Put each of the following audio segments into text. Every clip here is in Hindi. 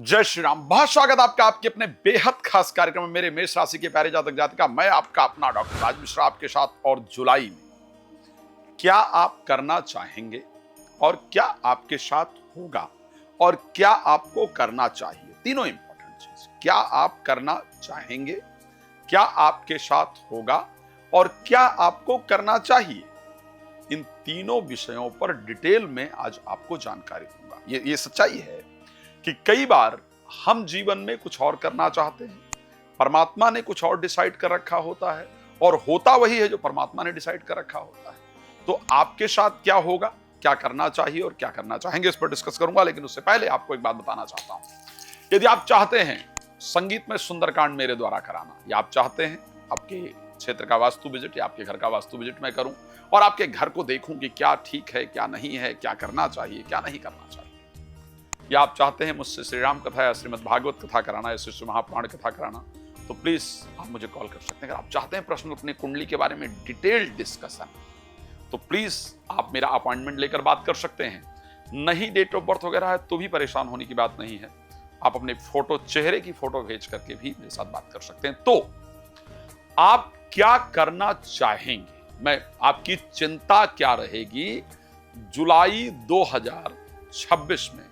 जय श्री राम। बहुत स्वागत आपका आपके अपने बेहद खास कार्यक्रम में। मेरे मेष राशि के प्यारे जातक जातिका, मैं आपका अपना डॉक्टर राज मिश्रा आपके साथ। और जुलाई में क्या आप करना चाहेंगे और क्या आपके साथ होगा और क्या आपको करना चाहिए, तीनों इंपॉर्टेंट चीज। क्या आप करना चाहेंगे, क्या आपके साथ होगा और क्या आपको करना चाहिए, इन तीनों विषयों पर डिटेल में आज आपको जानकारी दूंगा। ये सच्चाई है कि कई बार हम जीवन में कुछ और करना चाहते हैं, परमात्मा ने कुछ और डिसाइड कर रखा होता है और होता वही है जो परमात्मा ने डिसाइड कर रखा होता है। तो आपके साथ क्या होगा, क्या करना चाहिए और क्या करना चाहेंगे, इस पर डिस्कस करूंगा। लेकिन उससे पहले आपको एक बात बताना चाहता हूं। यदि आप चाहते हैं संगीत में सुंदरकांड मेरे द्वारा कराना, या आप चाहते हैं आपके क्षेत्र का वास्तु विजिट या आपके घर का वास्तु विजिट मैं करूं और आपके घर को देखूं कि क्या ठीक है, क्या नहीं है, क्या करना चाहिए, क्या नहीं करना चाहिए, या आप चाहते हैं मुझसे श्री राम कथा या श्रीमद् भागवत कथा कराना या श्री महापुराण कथा कराना, तो प्लीज आप मुझे कॉल कर सकते हैं। अगर आप चाहते हैं प्रश्न अपनी कुंडली के बारे में डिटेल्ड डिस्कशन, तो प्लीज आप मेरा अपॉइंटमेंट लेकर बात कर सकते हैं। नहीं डेट ऑफ बर्थ वगैरह है तो भी परेशान होने की बात नहीं है। आप अपने फोटो, चेहरे की फोटो भेज करके भी मेरे साथ बात कर सकते हैं। तो आप क्या करना चाहेंगे, मैं आपकी चिंता क्या रहेगी, जुलाई 2026 में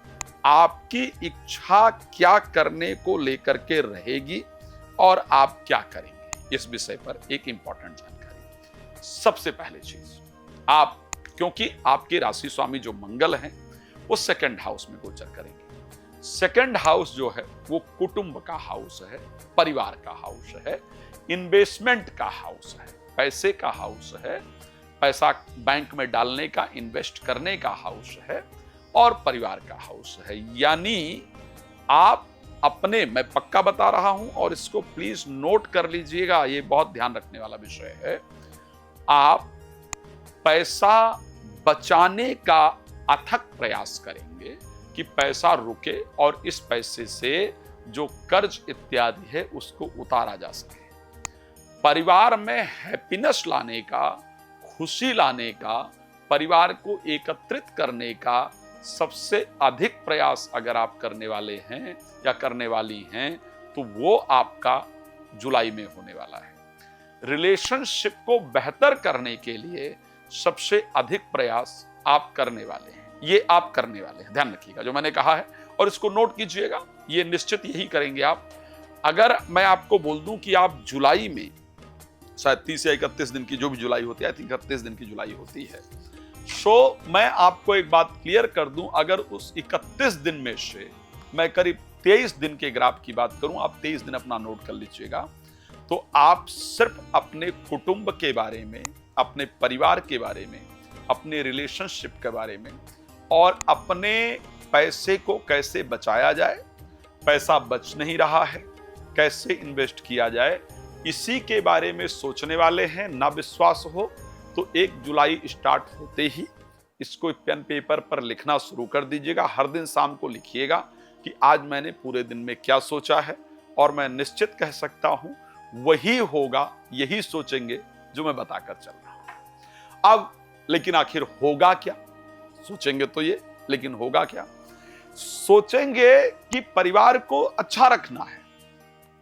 आपकी इच्छा क्या करने को लेकर के रहेगी और आप क्या करेंगे, इस विषय पर एक इंपॉर्टेंट जानकारी। सबसे पहले चीज, आप, क्योंकि आपके राशि स्वामी जो मंगल हैं वो सेकंड हाउस में गोचर करेंगे। सेकंड हाउस जो है वो कुटुंब का हाउस है, परिवार का हाउस है, इन्वेस्टमेंट का हाउस है, पैसे का हाउस है, पैसा बैंक में डालने का, इन्वेस्ट करने का हाउस है और परिवार का हाउस है। यानी आप अपने, मैं पक्का बता रहा हूं और इसको प्लीज नोट कर लीजिएगा, ये बहुत ध्यान रखने वाला विषय है। आप पैसा बचाने का अथक प्रयास करेंगे कि पैसा रुके और इस पैसे से जो कर्ज इत्यादि है उसको उतारा जा सके। परिवार में हैप्पीनेस लाने का, खुशी लाने का, परिवार को एकत्रित करने का सबसे अधिक प्रयास अगर आप करने वाले हैं या करने वाली हैं तो वो आपका जुलाई में होने वाला है। रिलेशनशिप को बेहतर करने के लिए सबसे अधिक प्रयास आप करने वाले हैं, ये आप करने वाले हैं। ध्यान रखिएगा जो मैंने कहा है और इसको नोट कीजिएगा, ये निश्चित यही करेंगे आप। अगर मैं आपको बोल दूं कि आप जुलाई में शायद 30 या 31 दिन की जो भी जुलाई होती है, 31 दिन की जुलाई होती है, मैं आपको एक बात क्लियर कर दूं, अगर उस 31 दिन में से मैं करीब 23 दिन के ग्राफ की बात करूं, आप 23 दिन अपना नोट कर लीजिएगा, तो आप सिर्फ अपने कुटुंब के बारे में, अपने परिवार के बारे में, अपने रिलेशनशिप के बारे में और अपने पैसे को कैसे बचाया जाए, पैसा बच नहीं रहा है, कैसे इन्वेस्ट किया जाए, इसी के बारे में सोचने वाले हैं। ना विश्वास हो तो 1 जुलाई स्टार्ट होते ही इसको पेन पेपर पर लिखना शुरू कर दीजिएगा। हर दिन शाम को लिखिएगा कि आज मैंने पूरे दिन में क्या सोचा है और मैं निश्चित कह सकता हूं वही होगा, यही सोचेंगे जो मैं बताकर चल रहा हूं। अब लेकिन आखिर होगा क्या, सोचेंगे तो ये, लेकिन होगा क्या? सोचेंगे कि परिवार को अच्छा रखना है,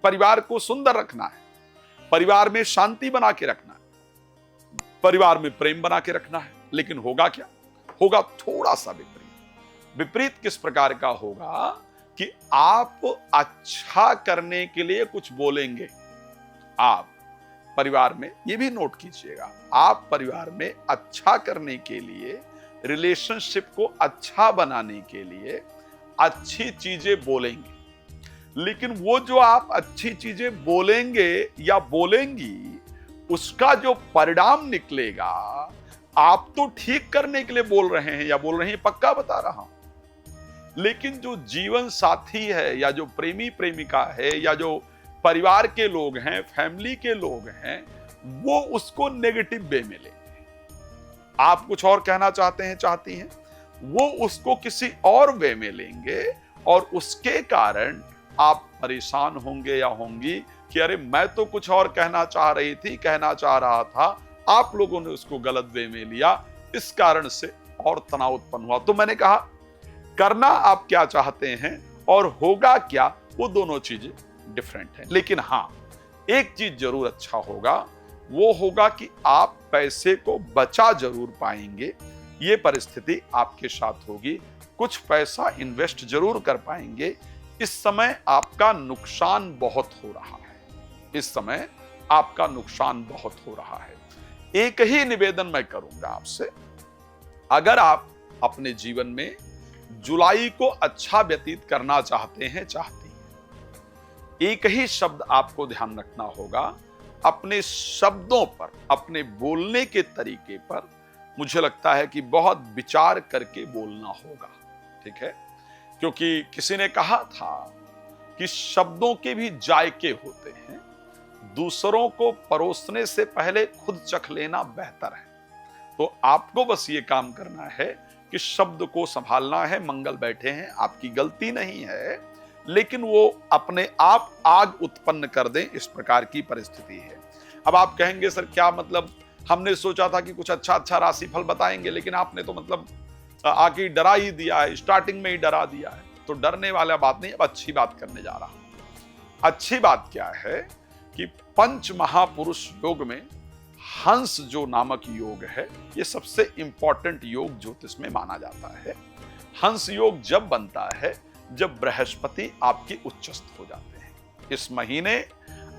परिवार को सुंदर रखना है, परिवार में शांति बना के रखना है, परिवार में प्रेम बना के रखना है। लेकिन होगा क्या? होगा थोड़ा सा विपरीत। विपरीत किस प्रकार का होगा कि आप अच्छा करने के लिए कुछ बोलेंगे। आप परिवार में, ये भी नोट कीजिएगा, आप परिवार में अच्छा करने के लिए, रिलेशनशिप को अच्छा बनाने के लिए अच्छी चीजें बोलेंगे। लेकिन वो जो आप अच्छी चीजें बोलेंगे या बोलेंगी, उसका जो परिणाम निकलेगा, आप तो ठीक करने के लिए बोल रहे हैं या बोल रही हैं, पक्का बता रहा हूं, लेकिन जो जीवन साथी है या जो प्रेमी प्रेमिका है या जो परिवार के लोग हैं, फैमिली के लोग हैं, वो उसको नेगेटिव वे में लेंगे। आप कुछ और कहना चाहते हैं, चाहती हैं, वो उसको किसी और वे में लेंगे और उसके कारण आप परेशान होंगे या होंगी कि अरे मैं तो कुछ और कहना चाह रही थी, कहना चाह रहा था, आप लोगों ने उसको गलत वे में लिया, इस कारण से और तनाव उत्पन्न हुआ। तो मैंने कहा करना आप क्या चाहते हैं और होगा क्या, वो दोनों चीजें डिफरेंट हैं। लेकिन हाँ, एक चीज जरूर अच्छा होगा, वो होगा कि आप पैसे को बचा जरूर पाएंगे। ये परिस्थिति आपके साथ होगी। कुछ पैसा इन्वेस्ट जरूर कर पाएंगे। इस समय आपका नुकसान बहुत हो रहा है। इस समय आपका नुकसान बहुत हो रहा है। एक ही निवेदन मैं करूंगा आपसे, अगर आप अपने जीवन में जुलाई को अच्छा व्यतीत करना चाहती हैं, एक ही शब्द आपको ध्यान रखना होगा, अपने शब्दों पर, अपने बोलने के तरीके पर मुझे लगता है कि बहुत विचार करके बोलना होगा। ठीक है, क्योंकि किसी ने कहा था कि शब्दों के भी जायके होते हैं, दूसरों को परोसने से पहले खुद चख लेना बेहतर है। तो आपको बस ये काम करना है कि शब्द को संभालना है। मंगल बैठे हैं, आपकी गलती नहीं है, लेकिन वो अपने आप आग उत्पन्न कर दें, इस प्रकार की परिस्थिति है। अब आप कहेंगे सर क्या मतलब, हमने सोचा था कि कुछ अच्छा अच्छा राशिफल बताएंगे, लेकिन आपने तो मतलब आके डरा ही दिया है, स्टार्टिंग में ही डरा दिया है। तो डरने वाला बात नहीं, अब अच्छी बात करने जा रहा हूं। अच्छी बात क्या है कि पंच महापुरुष योग में हंस जो नामक योग है, ये सबसे इंपॉर्टेंट योग ज्योतिष में माना जाता है। हंस योग जब बनता है जब बृहस्पति आपके उच्चस्थ हो जाते हैं। इस महीने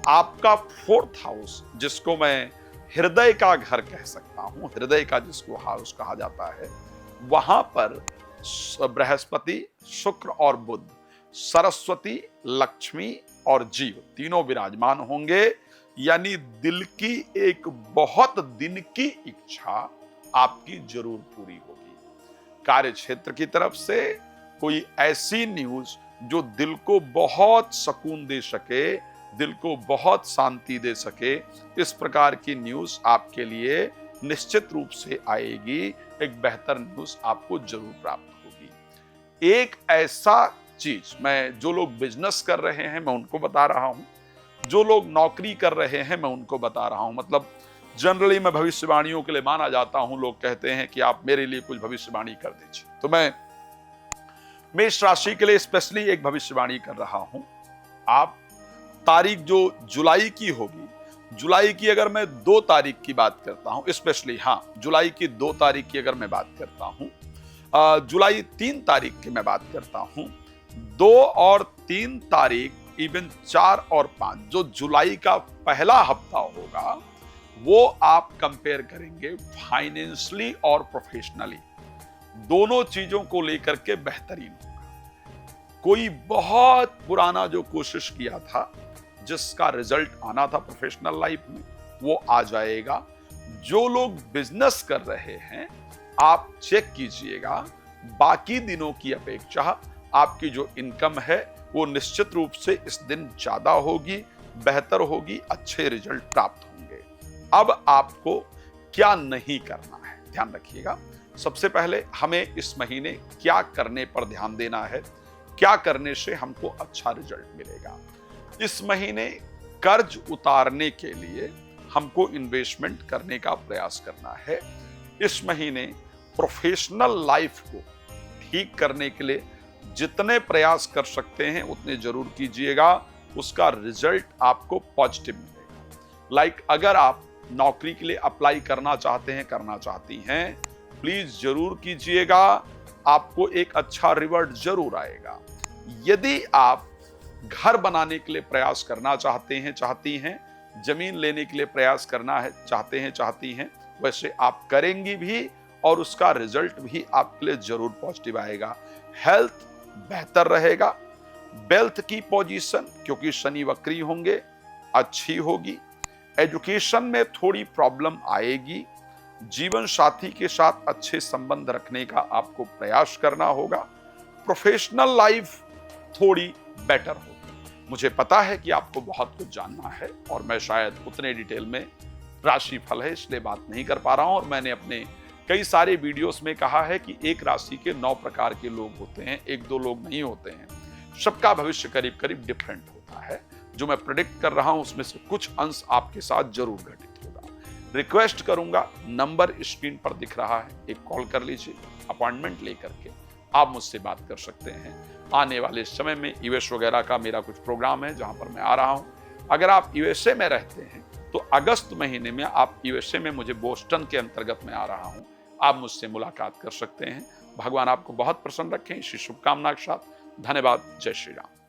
आपका 4th हाउस, जिसको मैं हृदय का घर कह सकता हूं, हृदय का जिसको हाउस कहा जाता है, वहां पर बृहस्पति, शुक्र और बुध, सरस्वती, लक्ष्मी और जीव तीनों विराजमान होंगे। यानी दिल की एक बहुत दिन की इच्छा आपकी जरूर पूरी होगी। कार्य क्षेत्र की तरफ से कोई ऐसी न्यूज जो दिल को बहुत सुकून दे सके, दिल को बहुत शांति दे सके, इस प्रकार की न्यूज आपके लिए निश्चित रूप से आएगी। एक बेहतर न्यूज आपको जरूर प्राप्त होगी। एक ऐसा चीज, मैं जो लोग बिजनेस कर रहे हैं मैं उनको बता रहा हूं, जो लोग नौकरी कर रहे हैं मैं उनको बता रहा हूं। मतलब जनरली मैं भविष्यवाणियों के लिए माना जाता हूं। लोग कहते हैं कि आप मेरे लिए कुछ भविष्यवाणी कर दीजिए, तो मैं मेष राशि के लिए स्पेशली एक भविष्यवाणी कर रहा हूं। आप तारीख जो जुलाई की होगी, जुलाई की अगर मैं 2 तारीख की बात करता हूं, स्पेशली हाँ जुलाई की 2 तारीख की अगर मैं बात करता हूं, जुलाई 3 तारीख की मैं बात करता हूं, 2 और 3 तारीख, इवन 4 और 5, जो जुलाई का पहला हफ्ता होगा, वो आप कंपेयर करेंगे फाइनेंशियली और प्रोफेशनली, दोनों चीजों को लेकर के बेहतरीन होगा। कोई बहुत पुराना जो कोशिश किया था, जिसका रिजल्ट आना था प्रोफेशनल लाइफ में, वो आ जाएगा। जो लोग बिजनेस कर रहे हैं, आप चेक कीजिएगा, बाकी दिनों की अपेक्षा आपकी जो इनकम है वो निश्चित रूप से इस दिन ज्यादा होगी, बेहतर होगी, अच्छे रिजल्ट प्राप्त होंगे। अब आपको क्या नहीं करना है, ध्यान रखिएगा। सबसे पहले हमें इस महीने क्या करने पर ध्यान देना है, क्या करने से हमको अच्छा रिजल्ट मिलेगा। इस महीने कर्ज उतारने के लिए हमको इन्वेस्टमेंट करने का प्रयास करना है। इस महीने प्रोफेशनल लाइफ को ठीक करने के लिए जितने प्रयास कर सकते हैं उतने जरूर कीजिएगा, उसका रिजल्ट आपको पॉजिटिव मिलेगा। अगर आप नौकरी के लिए अप्लाई करना चाहते हैं, करना चाहती हैं, प्लीज जरूर कीजिएगा, आपको एक अच्छा रिवॉर्ड जरूर आएगा। यदि आप घर बनाने के लिए प्रयास करना चाहते हैं, चाहती हैं, जमीन लेने के लिए प्रयास करना है, चाहते हैं, चाहती हैं, वैसे आप करेंगी भी और उसका रिजल्ट भी आपके लिए जरूर पॉजिटिव आएगा। हेल्थ बेहतर रहेगा। वेल्थ की पोजीशन, क्योंकि शनि वक्री होंगे, अच्छी होगी। एजुकेशन में थोड़ी प्रॉब्लम आएगी। जीवन साथी के साथ अच्छे संबंध रखने का आपको प्रयास करना होगा। प्रोफेशनल लाइफ थोड़ी बेटर होगी। मुझे पता है कि आपको बहुत कुछ जानना है और मैं शायद उतने डिटेल में, राशिफल है इसलिए बात नहीं कर पा रहा हूं। और मैंने अपने कई सारे वीडियोस में कहा है कि एक राशि के 9 प्रकार के लोग होते हैं, 1-2 लोग नहीं होते हैं। सबका भविष्य करीब करीब डिफरेंट होता है। जो मैं प्रेडिक्ट कर रहा हूं उसमें से कुछ अंश आपके साथ जरूर घटित होगा। रिक्वेस्ट करूंगा, नंबर स्क्रीन पर दिख रहा है, एक कॉल कर लीजिए, अपॉइंटमेंट लेकर के आप मुझसे बात कर सकते हैं। आने वाले समय में यूएस वगैरह का मेरा कुछ प्रोग्राम है जहां पर मैं आ रहा हूं। अगर आप यूएसए में रहते हैं तो अगस्त महीने में आप यूएसए में, मुझे बोस्टन के अंतर्गत में आ रहा हूं, आप मुझसे मुलाकात कर सकते हैं। भगवान आपको बहुत प्रसन्न रखें। इसी शुभकामना के साथ धन्यवाद। जय श्री राम।